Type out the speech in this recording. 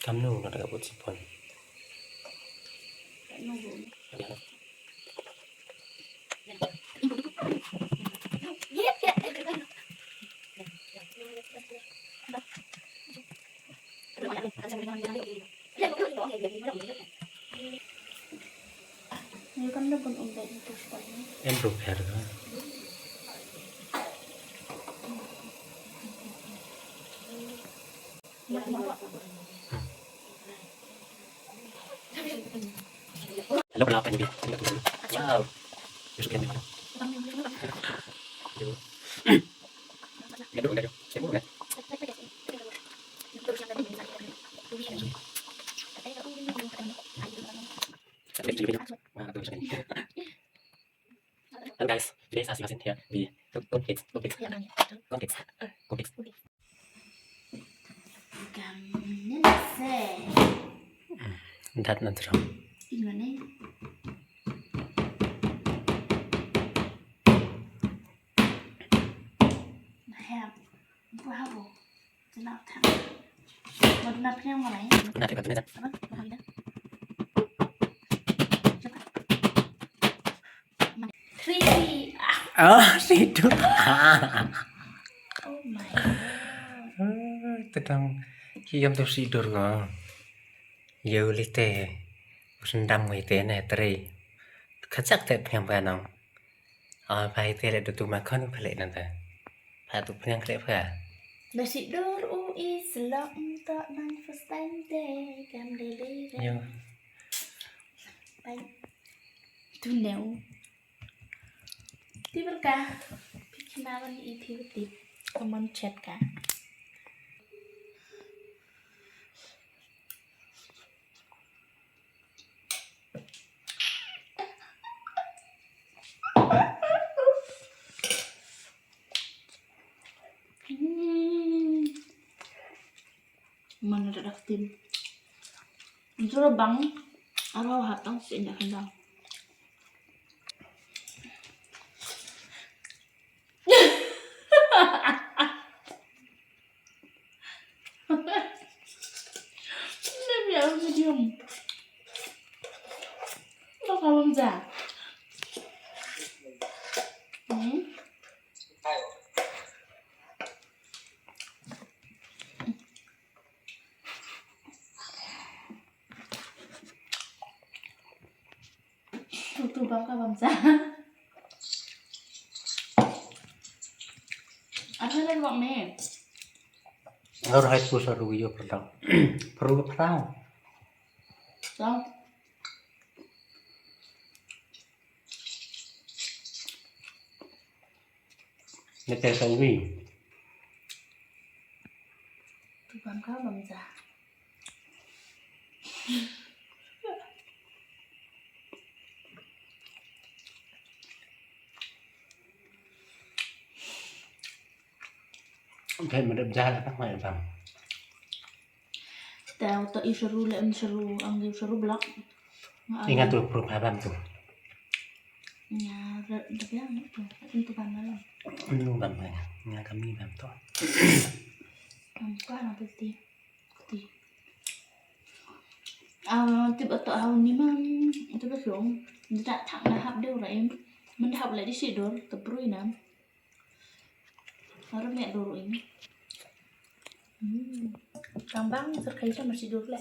Kamu nggak ada buat sipon. Ini kan udah pun udah itu sepanjang. Em prepare kan. Halo, kenapa ini? Wow, masukin di mana? Nggak dulu, saya mau nggak? Saya juga wah, tuh sekali. Halo guys, jadi saya masih here di Cookies. Gamenya se. Dat nanti dong. Gimana? Nah, bravo. Tenang, tenang. Mau dunapnya yang mana ya? Nanti kan tulisan. Apa? Apa ini? Three. Oh, tidur. Oh my god. Tedang kiam tuh tidur kok. Ya ulit teh. Sendam itu nih teri. Kacak teh yang panang. Oh, baik teh ada tuh makan balik nanti. Satu yang kerja. Nasi dor selok tak nang fastende kam dele. Yo. Baik. Tu neu. Tiba kah? Kenalan itu tip. Teman chat kah? Mana ada tim? Itu bang, arwah hatang sih indah hendak. Ini biar medium. Lo kalau enggak? Itu bang kawan sah. Apa yang buat nih? Harus hai pusar rugi pertang. Perlu pertang. So, Nete sawi. itu bang kawan sah. Kayak medep jalan apa ya bang? Tahu tak seru lah, seru, anggap seru belak. Ingat tuh perubahan tuh. Ya, udah bilang itu kan malam. Minum bang ya. Nggak kami bang tuh. Kan apa sih? Tiba tak tahun ni mah itu betul. Tidak tak dah dia orang em. Mendahap lagi si dor terperui nam. Harus nek dor ini. Kambang terkait sama si dor lah.